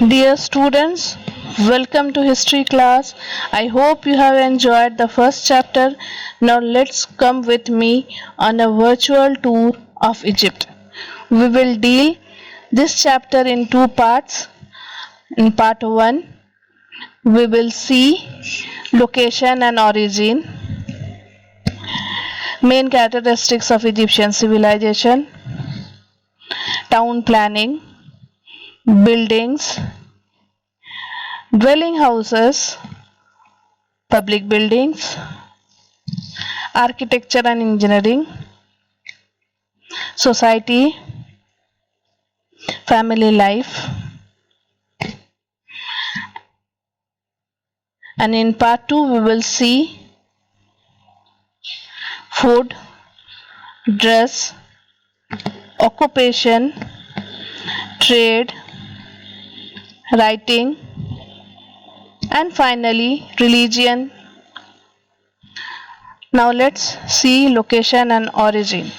Dear students, welcome to history class. I hope you have enjoyed the first chapter. Now let's come with me on a virtual tour of Egypt. We will deal this chapter in two parts. In part 1, we will see location and origin, main characteristics of Egyptian civilization, town planning, buildings, dwelling houses, public buildings, architecture and engineering, society, family life. And in part 2, we will see food, dress, occupation, trade, writing, and finally religion. Now let's see location and origin.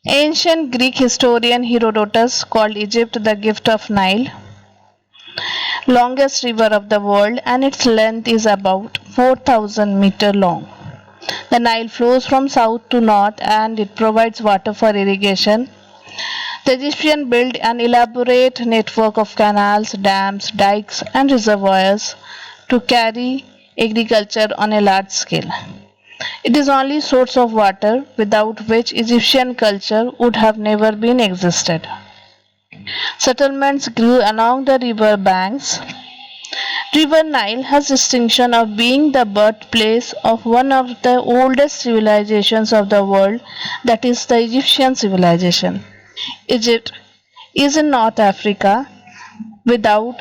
Ancient Greek historian Herodotus called Egypt the gift of Nile, longest river of the world, and its length is about 4,000 meters long. The Nile flows from south to north and it provides water for irrigation. The Egyptians built an elaborate network of canals, dams, dikes, and reservoirs to carry agriculture on a large scale. It is only source of water without which Egyptian culture would have never been existed. Settlements grew along the river banks. River Nile has distinction of being the birthplace of one of the oldest civilizations of the world, that is the Egyptian civilization. Egypt is in North Africa. Without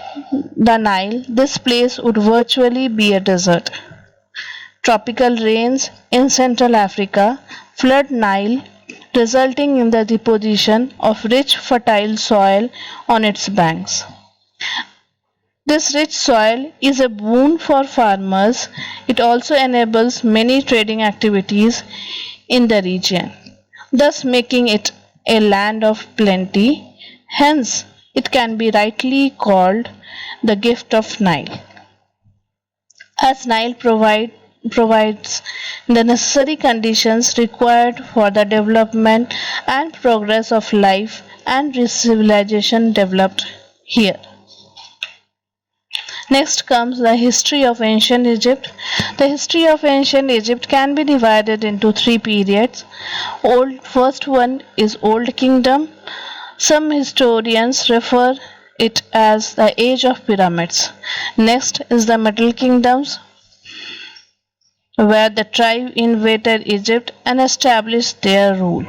the Nile, this place would virtually be a desert. Tropical rains in Central Africa flood Nile, resulting in the deposition of rich fertile soil on its banks. This rich soil is a boon for farmers. It also enables many trading activities in the region, thus making it a land of plenty. Hence, it can be rightly called the gift of Nile, as Nile provides the necessary conditions required for the development and progress of life and civilization developed here. Next comes the history of ancient Egypt. The history of ancient Egypt can be divided into three periods. First one is Old Kingdom. Some historians refer it as the age of pyramids. Next is the Middle Kingdoms, where the tribe invaded Egypt and established their rule.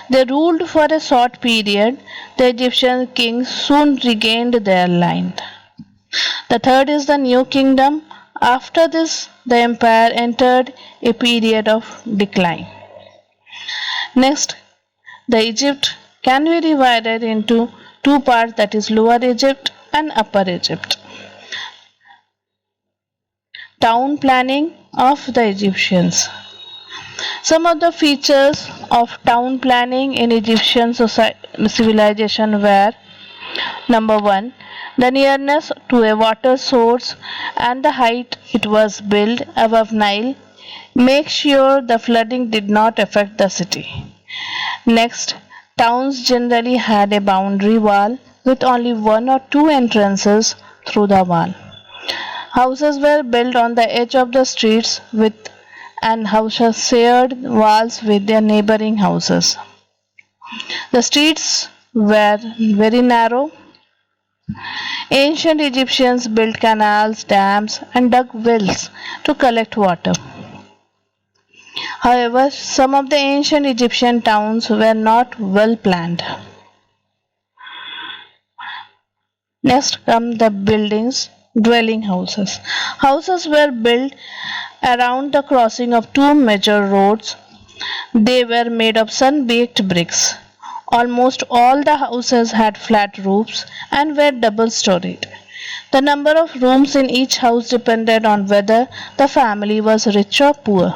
They ruled for a short period. The Egyptian kings soon regained their land. The third is the New Kingdom. After this, the empire entered a period of decline. Next, the Egypt can be divided into two parts, that is Lower Egypt and Upper Egypt. Town planning of the Egyptians. Some of the features of town planning in Egyptian civilization were: number 1, the nearness to a water source and the height it was built above Nile make sure the flooding did not affect the city. Next, towns generally had a boundary wall with only one or two entrances through the wall. Houses were built on the edge of the streets and houses shared walls with their neighboring houses. The streets were very narrow. Ancient Egyptians built canals, dams, and dug wells to collect water. However, some of the ancient Egyptian towns were not well planned. Next come the buildings, dwelling houses. Houses were built around the crossing of two major roads. They were made of sun-baked bricks. Almost all the houses had flat roofs and were double-storied. The number of rooms in each house depended on whether the family was rich or poor.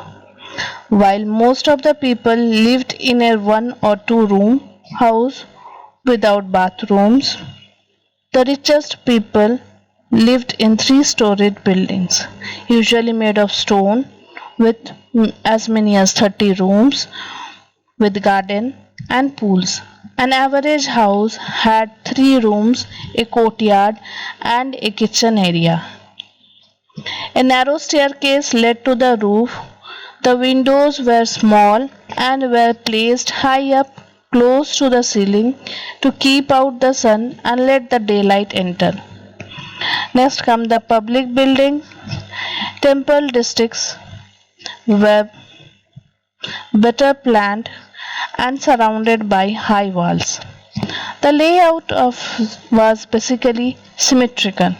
While most of the people lived in a one or two room house, without bathrooms. The richest people lived in three-storied buildings, usually made of stone, with as many as 30 rooms, with garden and pools. An average house had 3 rooms, a courtyard, and a kitchen area. A narrow staircase led to the roof. The windows were small and were placed high up close to the ceiling to keep out the sun and let the daylight enter. Next come the public building. Temple districts were better planned and surrounded by high walls. The layout of was basically symmetrical.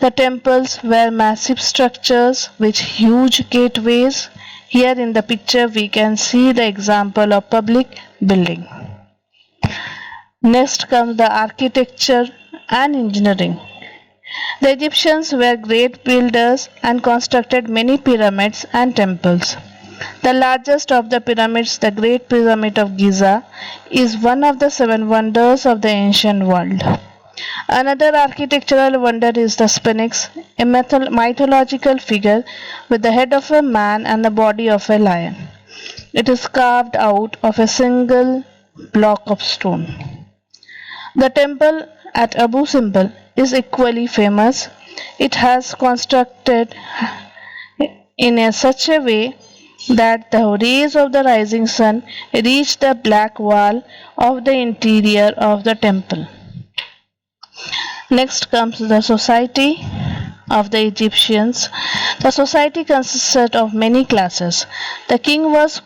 The temples were massive structures with huge gateways. Here in the picture we can see the example of public building. Next comes the architecture and engineering. The Egyptians were great builders and constructed many pyramids and temples. The largest of the pyramids, the Great Pyramid of Giza, is one of the 7 wonders of the ancient world. Another architectural wonder is the Sphinx, a mythological figure with the head of a man and the body of a lion. It is carved out of a single block of stone. The temple at Abu Simbel is equally famous. It has constructed in such a way that the rays of the rising sun reach the black wall of the interior of the temple. Next comes the society of the Egyptians. The society consisted of many classes. The king was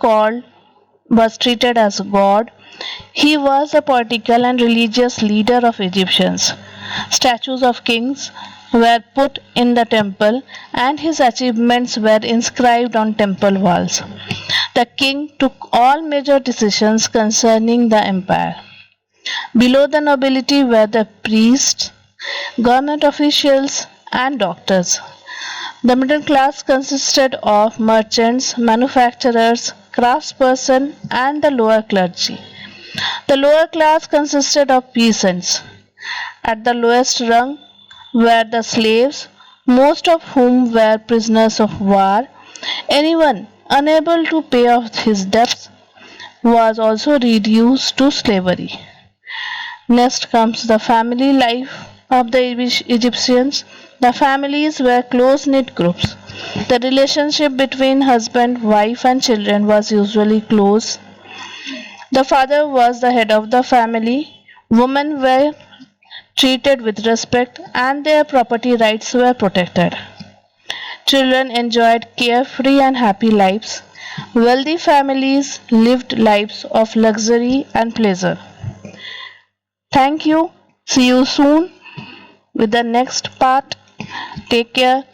treated as a god. He was a political and religious leader of Egyptians. Statues of kings were put in the temple and his achievements were inscribed on temple walls. The king took all major decisions concerning the empire. Below the nobility were the priests, government officials, and doctors. The middle class consisted of merchants, manufacturers, craftspersons, and the lower clergy. The lower class consisted of peasants. At the lowest rung were the slaves, most of whom were prisoners of war. Anyone unable to pay off his debts was also reduced to slavery. Next comes the family life of the Egyptians. The families were close knit groups. The relationship between husband, wife, and children was usually close. The father was the head of the family. Women were treated with respect and their property rights were protected. Children enjoyed carefree and happy lives. Wealthy families lived lives of luxury and pleasure. Thank you. See you soon with the next part. Take care.